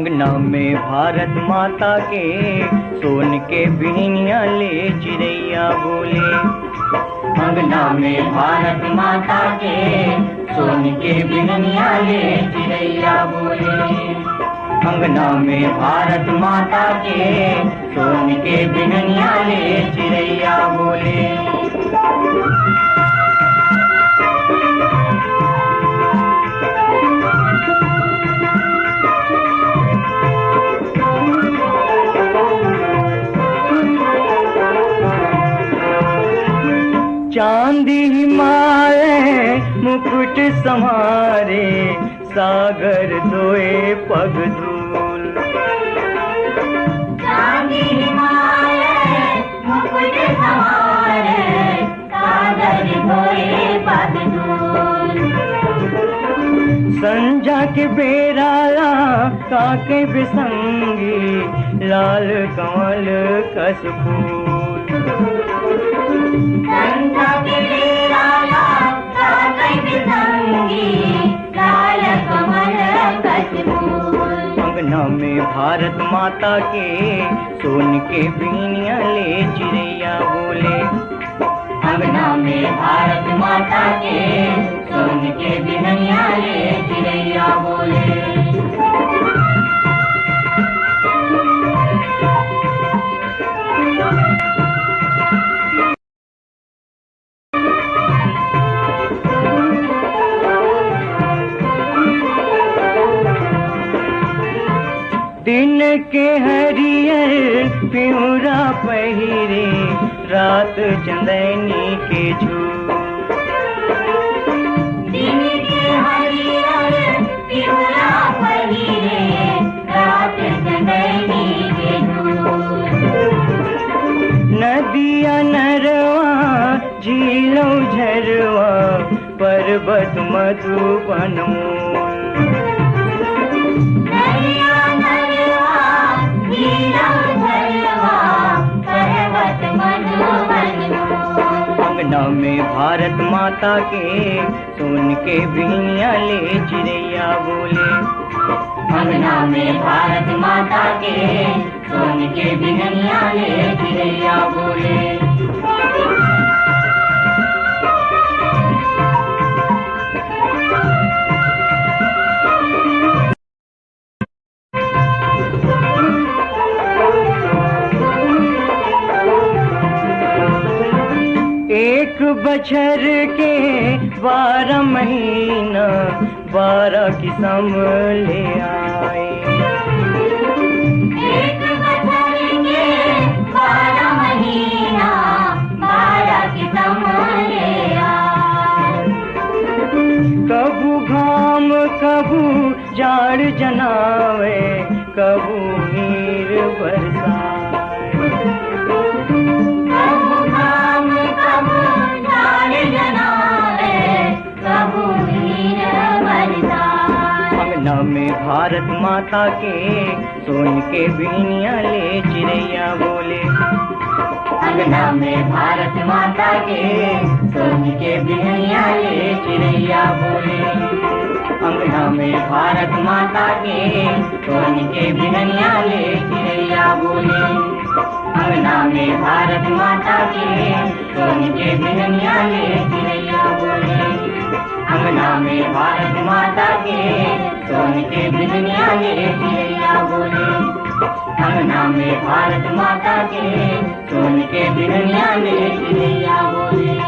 अंगना में भारत माता के सोन के बिहनिया ले चिड़ैया बोले। अंगना में भारत माता के सोन के बिहनिया ले चिड़ैया बोले। अंगना में भारत माता के सोन के बिहनिया ले चिड़ैया बोले। चांदी हिमालय मुकुट संहारे, सागर धोए पग धूल। चांदी हिमालय मुकुट संहारे, सागर धोए पग धूल। संजा के बेराया काके बिसंगी, लाल कमल कस फूल। संजा के बेराया काके बिसंगी, लाल कमल कस फूल। अंगना में भारत माता के सोन के बिहनिया ले चिड़ैया बोले। अंगना में भारत माता के सोन के बिहनिया ले चिड़ैया बोले। दिन के हरियर पिउरा पहिरे, रात चंदनी के झूल। दिन के हरियर पिउरा पहिरे, रात चंदनी के झूल। नदिया नरवा झीलों झरवा, पर्वत मधुबन मूल। अंगना में भारत माता के सोन के बिहनिया ले चिड़ैया बोले। अंगना में भारत माता के सोन के बिहनिया ले चिड़ैया बोले। एक बछर के 12 महीना, 12 किस्म ले आए। एक बछर के 12 महीना, 12 किस्म ले आए। कबू घाम कबू जाड़ जनावे, कबू नीर बरसाए। अंगना में भारत माता के सोन के बिहनिया ले चिड़ैया बोले। अंगना में भारत माता के सोन के बिहनिया ले चिड़ैया बोले। अंगना में भारत माता के सोन के बिहनिया ले चिड़ैया बोले। अंगना में भारत माता के सोन के बिहनिया ले चिड़ैया बोले। अंगना में भारत माता के सोन के बिहनिया ले चिड़ैया बोले। अंगना में भारत माता के सोन के बिहनिया ले चिड़ैया बोले।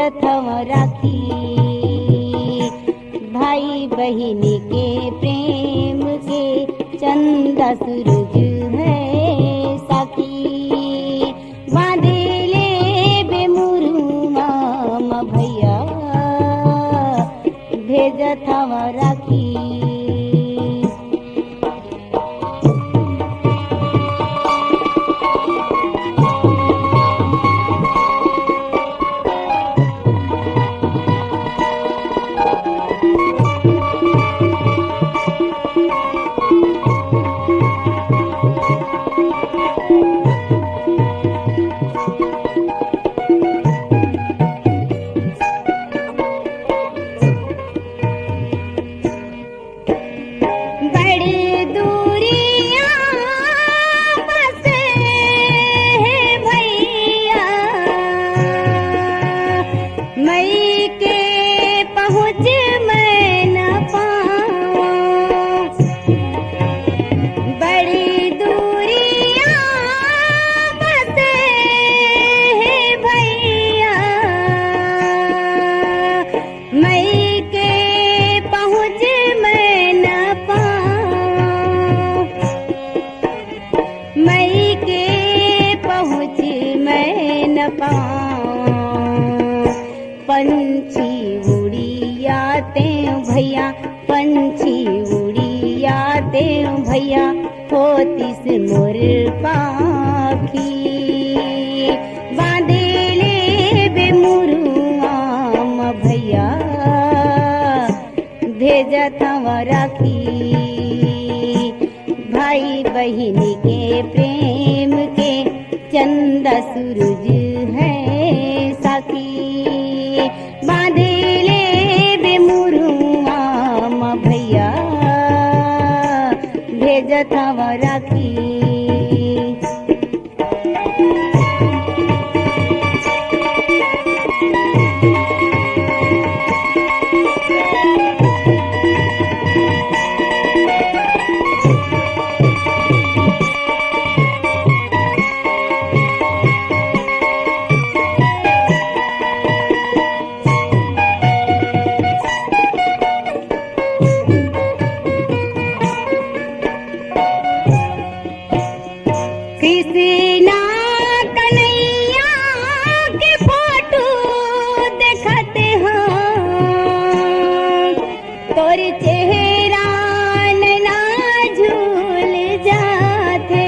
भेजथव राखी। भाई बहिनी के प्रेम के चंदा सूरज है साखी। बांधे ले बेमुरुआ भैया भेजथव राखी। पंछी उड़ियाते भैया, पंछी उड़ियाते भैया, होतिस मोर पाखी। बांधे ले बेमुरुआम भैया, भेजथव राखी। भाई बहिनी के प्रेम के चंदा सूरज है साखी। बांधे ले बेमुरुआम भैया, भेजथव राखी। कृष्णा कन्हैया के फोटो देखते हैं, तोर चेहरा नैना झूल जाते।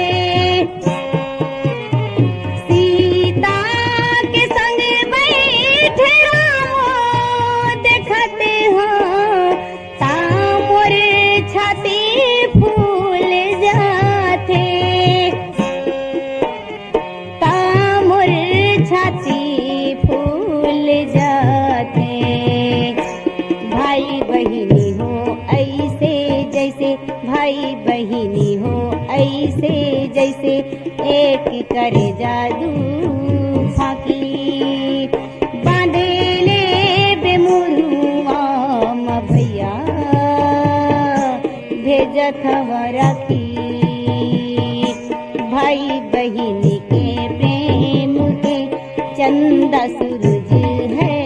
सीता के संग बैठे राम देखते हैं, तामोर छाती फूल जाते। छाती फूल जाते। भाई बहिनी हो ऐसे जैसे, भाई बहिनी हो ऐसे जैसे, एक करे जादू फाकी। बांधे ले बेमुरुआम भैया, भेजथव राखी। भाई बहिनी के प्रेम के चंदा सूरज है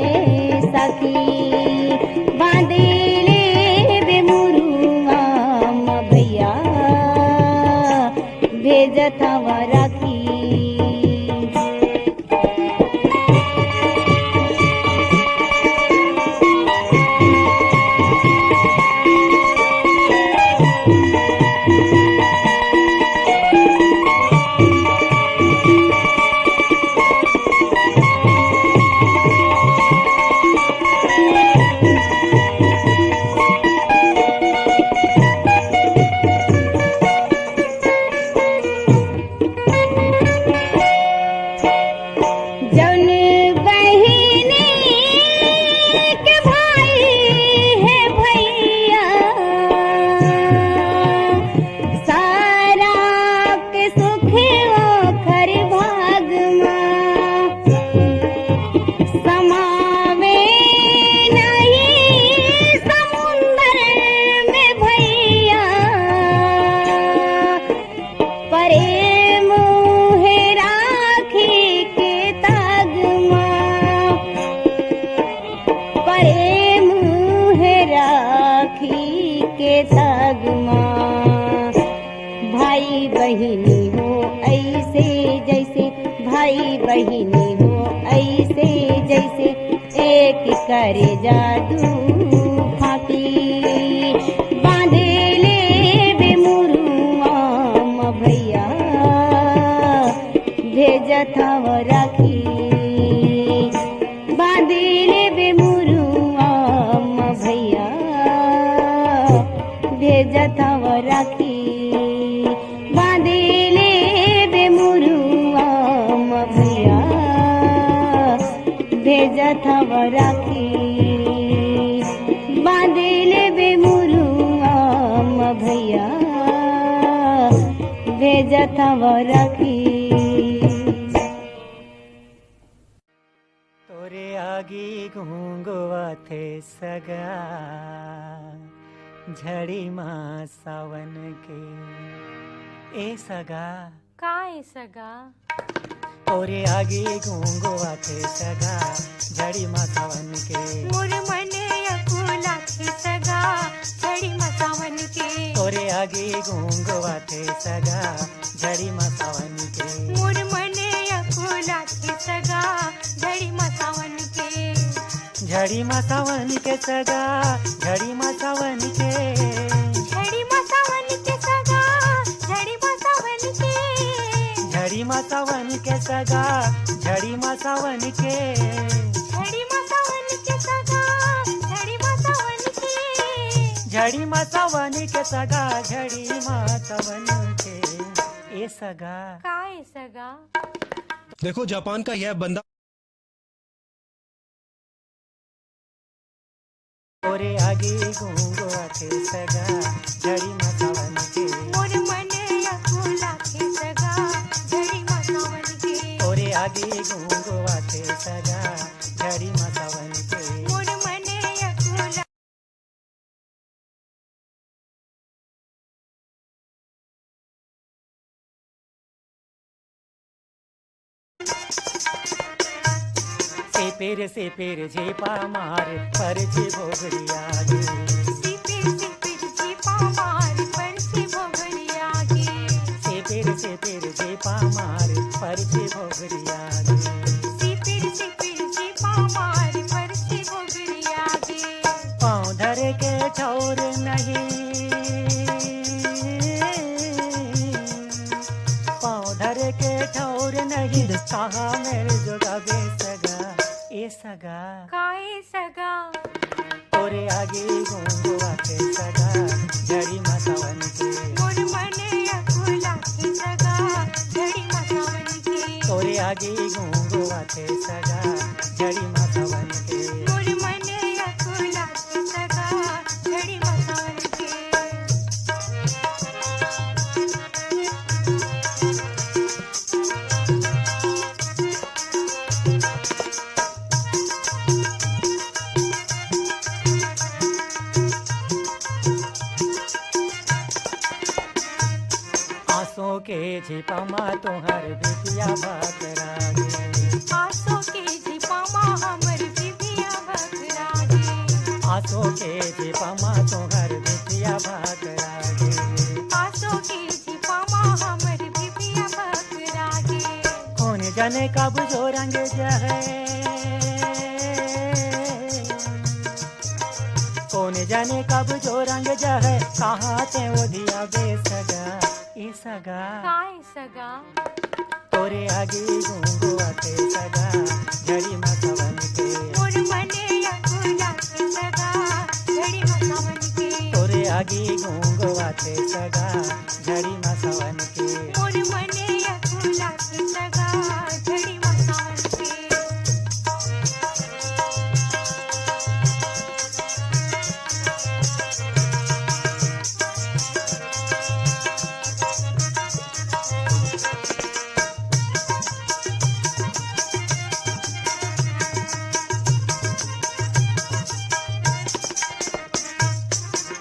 साखी। बांधे ले बेमुरुआम भैया, भेजथव राखी। तगमा। भाई बहिनी हो ऐसे जैसे, भाई बहिनी हो ऐसे जैसे, एक करे जादू फाकी। बांधे ले बेमुरुआ म भैया, भेजत हव राखी। बांधे ले बेमुरुआ म भैया, भेजत हव राखी। बांधे ले बेमुरुआ म भैया, भेजत हव राखी। बांधे ले बेमुरुआ म भैया, भेजत हव राखी। तोरे आगी घूंगवा थे सगा, झड़ी माँ सावन के। ए सगा का ए सगा, तोरे आगे घूंगवा थे सगा, झड़ी माँ सावन के। मोर मने अकुला थे सगा, झड़ी माँ सावन के। तोरे आगे घूंगवा थे सगा, झड़ी माँ सावन के। मोर मने अकुला थे सगा, झड़ी माँ सावन के। झड़ी माँ सावन के सगा, झड़ी माँ सावन के। झड़ी माँ सावन के सगा, झड़ी माँ सावन के। झड़ी माँ सावन के सगा, झड़ी माँ सावन के। झड़ी माँ सावन के सगा, झड़ी माँ सावन के। झड़ी माँ सावन के सगा, झड़ी माँ सावन के। ए सगा का ए सगा, देखो जापान का यह बंदा तोरे आगे घूंगवा थे सगा, झड़ी माँ सावन के। मोर मने अकुला थे सगा, झड़ी माँ सावन के। तोरे आगे घूंगवा थे सगा, झड़ी माँ सावन के। मोर मने अकुला से पेर झेपा मार पर जे भोगरिया गे। सिपिर जीपा मार पर से भोगरिया गे। से पेर झेपा मार पर जे भोगरिया गे। सिपिर जीपा मार पर से भोगरिया गे। पाँव धर के ठौर नहीं, पाँव धर के ठौर नहीं, कहाँ मेल जोगावे सगा। ए सगा का ए सगा, तोरे आगे घूंगवा थे सगा, झड़ी माँ सावन के। मोर मने अकुला थे सगा, झड़ी माँ सावन के। तोरे आगे घूंगवा थे सगा, झड़ी माँ सावन के। मोर मने अकुला थे सगा, झड़ी माँ सावन के। आंसू के झिपा माँ तोहर बिटिया भागरा गे। आसो के जीपा हमर बिबिया बकरा गे। आंसू के झिपा माँ तोहर बिटिया भागरा गे। आसो के जीपा हमर बिबिया बकरा गे। कौन जाने कब जो रंग जहे, कौन जाने कब जो रंग जहे, कहाँ ते ओधिया बेसगा। ए सगा का ए सगा, तोरे आगे घूंगवा थे सगा, झड़ी माँ सावन के। मोर मने अकुला थे सगा, झड़ी माँ सावन के। तोरे आगे घूंगवा थे सगा, झड़ी माँ सावन के। मोर मने अकुला थे सगा, झड़ी माँ सावन के।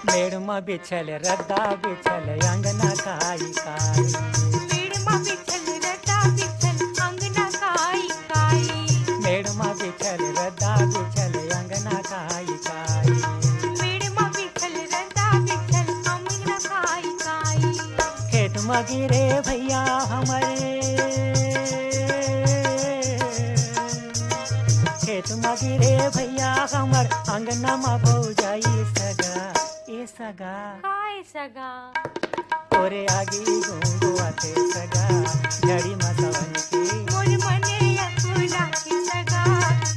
मेड़मा बिछल रद्दा बिछल अंगना काई काई। मेड़मा बिछल रद्दा बिछल अंगना काई काई। मेड़मा बिछल रद्दा बिछल अंगना काई काई। मेड़मा बिछल रद्दा बिछल गिरे भैया हमारे, खेत में गिरे भैया हमर, अंगना में भौजाई सगा ए सगा, काय सगा तोरे आगे गुंगुआते सगा, झड़ी मसवन की मोर मने अकुला की सगा,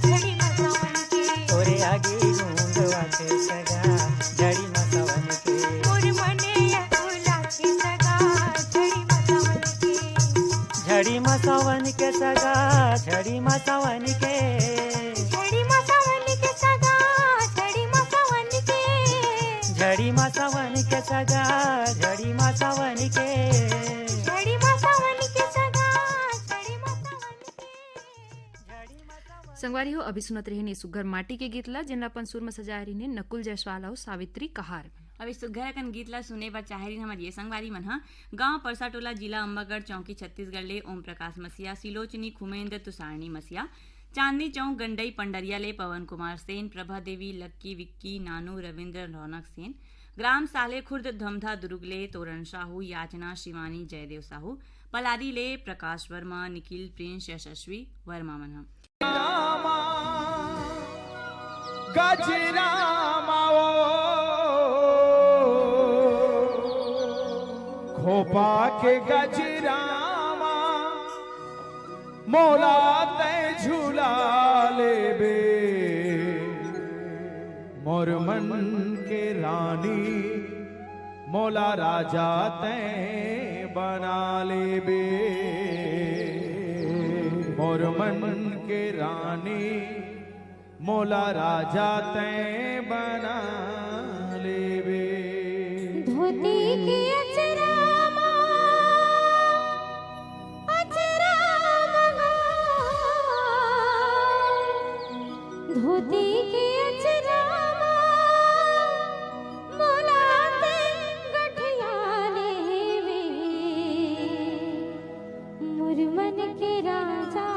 झड़ी मसवन की तोरे आगे गुंगुआते सगा, झड़ी मसवन की मोर मने अकुला की सगा, झड़ी मसवन की झड़ी मसवन के सगा, झड़ी मसवन के झड़ी मसवन के सगा, झड़ी मसवन के झड़ी मसवन के सगा, झड़ी मसवन के झड़ी मसवन के सगा, झड़ी मसवन के संगवारी हो अभी सुनत रहे ने सुघर माटी के गीतला जिनला अपन सुर में सजारी ने नकुल जायसवाल और सावित्री कहार। अभी सुघर अकन गीतला सुने बर चाहरी हमर ये संगवारी मन ह गांव परसाटोला जिला अंबागढ़ चौकी छत्तीसगढ़ ले ओम प्रकाश मसिया, सिलोचनी खुमेंद्र तुषारणी मसिया, चांदनी चौक गंडई पंडरिया ले पवन कुमार सेन, प्रभा देवी, लक्की, विक्की, नानू, रविंद्र, रौनक सेन, ग्राम साले खुर्द धमधा दुर्ग ले तोरण साहू, याचना, शिवानी, जयदेव साहू, पलारी ले प्रकाश वर्मा, निखिल, प्रिंस, यशस्वी वर्मा मन ह। खोपा के गजरामा मोला ते झूला लेबे, मोर मन के रानी मोला राजा ते बना लेबे, मोर मन के रानी मोला राजा ते बना लेबे। धोती की अचरामा धोती की अचरामा मोलाते गठिया लेवे, मुरमन के राजा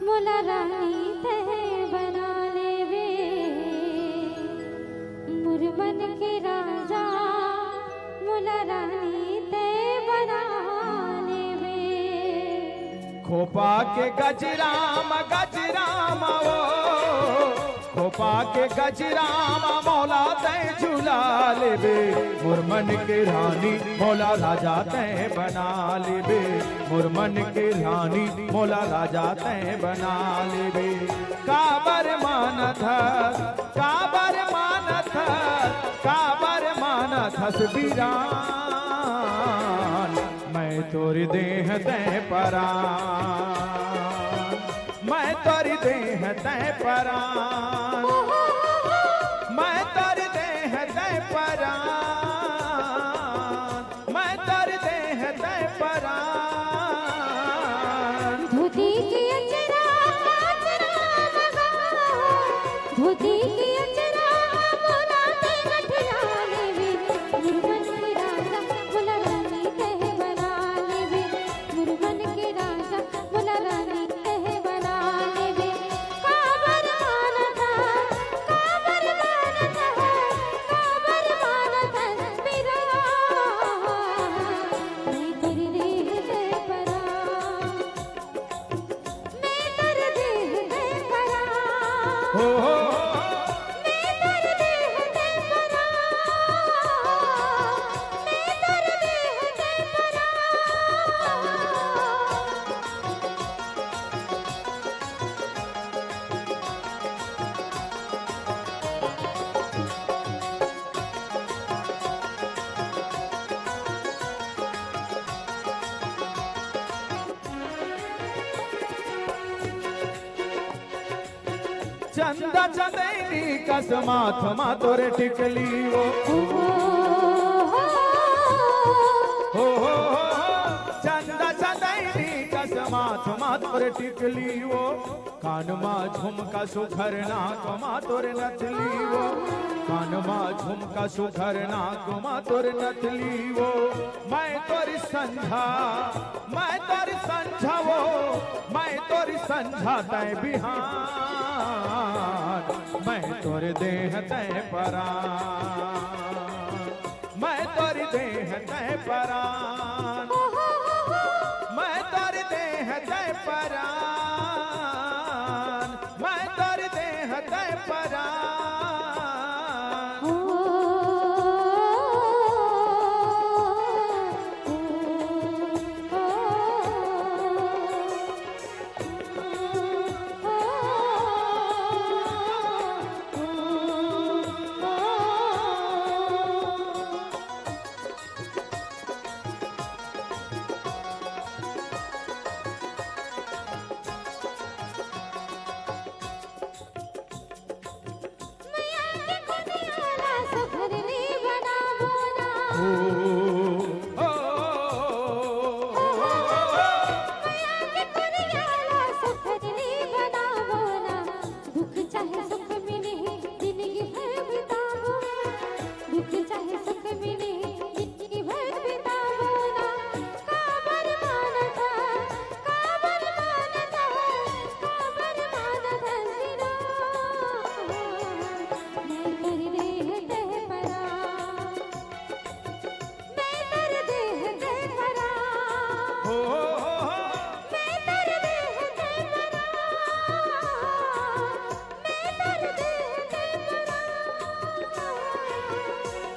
मोला रानी ते बना लेवे, मुरमन के राजा मोला रानी ते बना लेवे। खोपा के गजरामा गजरामा ओ, खोपा के गजरामा मौला ते झूला लेबे, मुरमन के रानी मौला राजा ते बना लेबे, मुरमन के रानी मौला राजा ते बना लेबे। काबर मानत काबर मानत काबर मानत हसबीरान, मैं तोरी देह ते परान, मैं तोरी देह ते परान, मैं तोरी देह ते परान, मैं तोरी देह ते परान। धोती की अचरामा धोती की अचरामा मोलाते गठिया लेवे, मुरमन के राजा मोला रानी ते बना लेवे, मुरमन के राजा मोला रानी ते बना लेवे। काबर मानत मेरा, मैं तेरी देह ते परा, मैं तेरे देह ते परा, हो मैं तेरे देह ते परा, मैं तेरे देह ते परा। चंदा चंदैनी कसमाथ मा तोरे टिकली वो, हो चंदा चंदैनी कसमाथ मा तोरे टिकली वो, कान मा झुमका सुखर नाक मा तोरे नथली वो, कान मा झुमका सुखर नाक मा तोरे नथली वो। मैं तोरी संझा मैं तोरी संझा वो, मैं तोरी संझा तय बिहान, मैं तोरे देह तय परान, मैं तोरे तोर देह तय परान, मैं तोर देह तय परान, मैं तोर देह तय परान।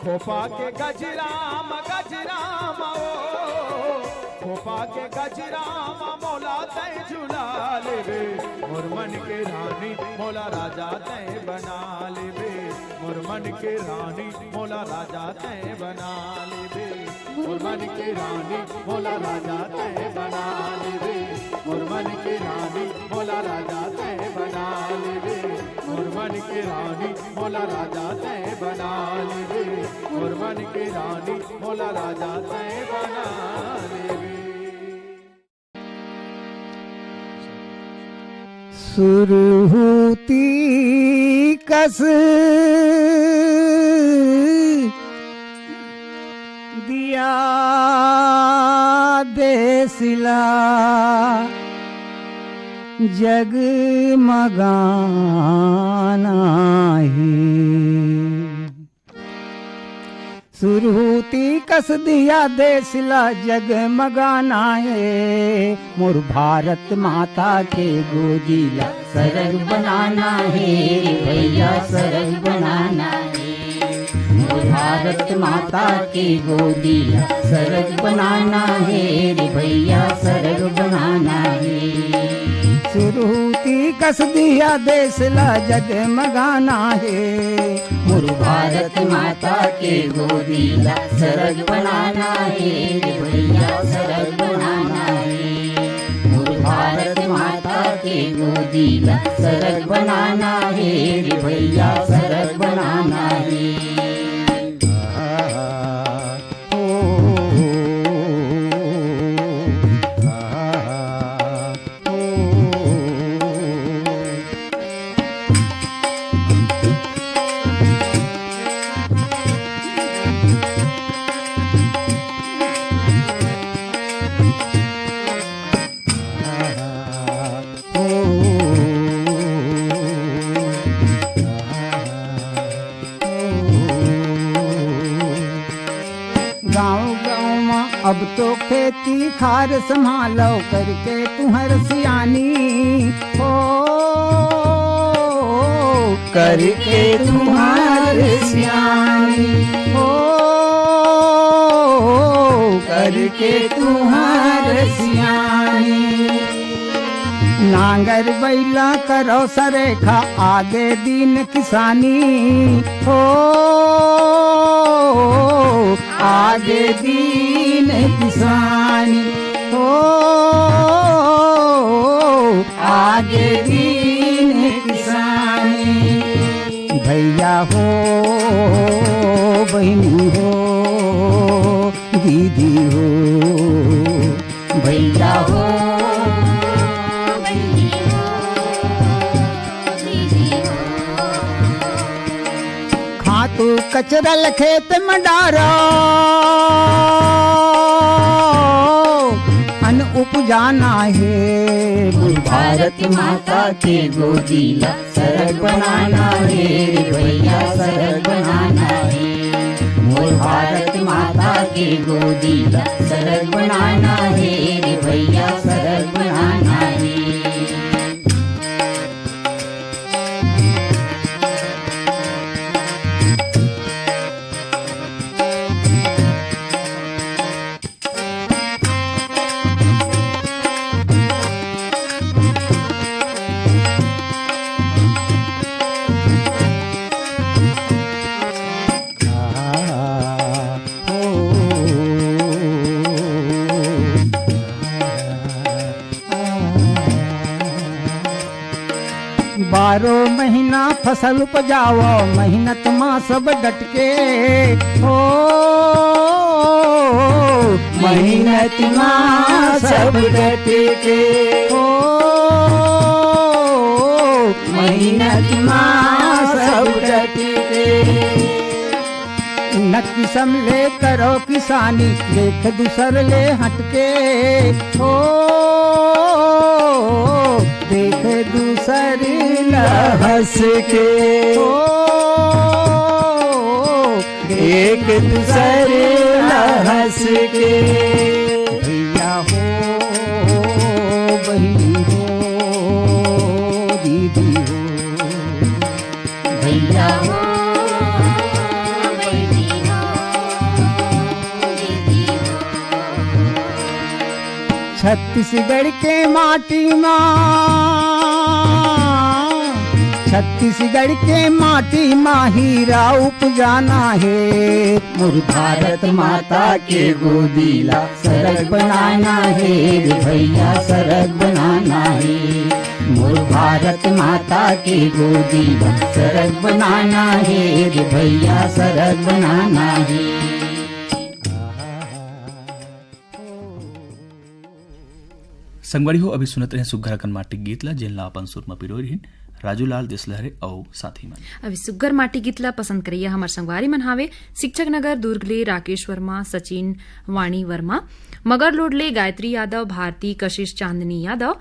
खोपा के गजराम गजराम ओ, खोपा के गजराम मौला तय झुला लेवे, मोर मन के रानी मौला राजा तय बना लेवे, मोर मन के रानी मौला राजा तय बना लेवे, मोर मन के रानी मौला राजा तय बना लेवे, मोर मन के रानी मौला राजा तय बना लेवे, मोर मन के रानी मौला राजा तय बना लेवे, मोर मन के रानी मौला राजा तय बना लेवे। सुरहूती कस दिया देसिला जगमगाना ही, सुरहूती कस दिया देसिला जगमगाना है, मोर भारत माता के गोदीला सरग बनाना है, भैया सरग बनाना है, मोर भारत माता की गोदीला सरग बनाना है, भैया सरग बनाना है। सुरहूती कस दिया देसला जगमगाना है, मोर भारत माता के गोदीला सरग बनाना है, भैया सरग बनाना है, मोर भारत माता के गोदीला सरग बनाना है, भैया सरग बनाना है। अब तो खेती खार संभालो करके तुम्हार सियानी हो, करके तुम्हार सियानी हो, करके तुम्हार सियानी। नांगर बैला करो सरेखा आगे दिन किसानी हो, आगे दिन किसानी हो, आगे दिन किसानी। भैया हो बहनी हो दीदी हो, भैया हो तू कचरल खेत में डारो अन उपजाना है, भारत माता के गोदीला सरग बनाना है, भैया सरग बनाना है, मोर भारत माता के गोदीला सरग बनाना है रे भैया सरग बनाना है। बारह महीना फसल उपजाओ मेहनत माँ सब डटके हो मेहनत माँ सब डटके हो मेहनत माँ सब डटके। न किसम ले करो किसानी देख दूसर ले हटके हो देख दूसर हंस के हो एक दूसरे हंस के। भैया हो बहिनी हो दीदी हो भैया हो छत्तीसगढ़ के माटी माँ छत्तीसगढ़ के माटी माँ हीरा उपजाना है। मोर भारत माता के गोदीला सरग बनाना है रे भैया सरग बनाना है। मोर भारत माता के गोदीला सरग बनाना है रे भैया सरग बनाना है। संगवाड़ी हो अभी सुनत रहे सुग्घर अकन माटी गीतला जेनला अपन सुर में पिरोई रहिन राजूलाल देसलहरे और साथी मन। अभी सुग्घर माटी गीतला पसंद करिए हमार संगवारी मन हावे शिक्षक नगर दुर्ग ले राकेश वर्मा सचिन वाणी वर्मा मगर लोड ले गायत्री यादव भारती कशिश चांदनी यादव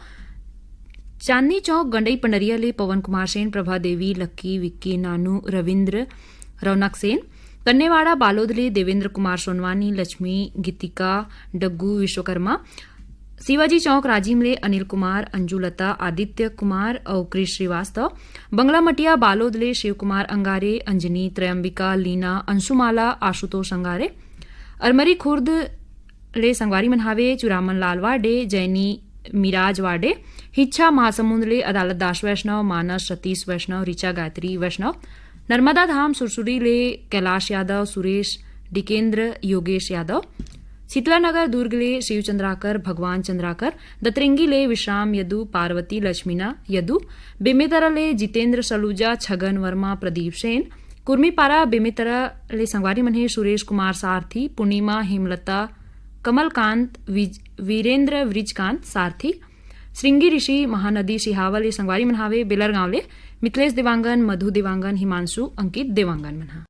चांदनी चौक गंडई पंडरिया ले पवन कुमार सेन प्रभा देवी लक्की विक्की नानू रविंद्र रौनक सेन कन्नेवाड़ा बालोद ले देवेंद्र कुमार सोनवानी लक्ष्मी गीतिका डग्गू विश्वकर्मा शिवाजी चौक राजीव ले अनिल कुमार अंजुलता आदित्य कुमार और क्रिश श्रीवास्तव बंगला मटिया बालोद ले शिव कुमार अंगारे अंजनी त्रयंबिका लीना अंशुमाला आशुतोष अंगारे अरमरी खुर्द ले संगवारी मनहावे चुरामन लाल वाडे जैनी मिराज वाडे हिच्छा महासमुंद ले अदालत दास वैष्णव मानस सतीश वैष्णव ऋचा गायत्री वैष्णव नर्मदा धाम सुरसुरी ले कैलाश यादव सुरेश डिकेंद्र योगेश यादव शीतलानगर दुर्ग ले शिव चंद्राकर भगवान चंद्राकर दतरिंगी ले विश्राम यदु पार्वती लक्ष्मीना यदु बेमेतरा ले जितेंद्र सलूजा छगन वर्मा प्रदीप सेन कुर्मीपारा बेमेतरा ले संगवारी मन्हे सुरेश कुमार सारथी पूर्णिमा हेमलता कमलकांत वीरेंद्र वृजकांत सारथी श्रृंगी ऋषि महानदी सिहावा ले संगवारी मनहावे बेलरगांव ले मिथिलेश देवांगन मधु देवांगन हिमांशु अंकित देवांगन मनहा।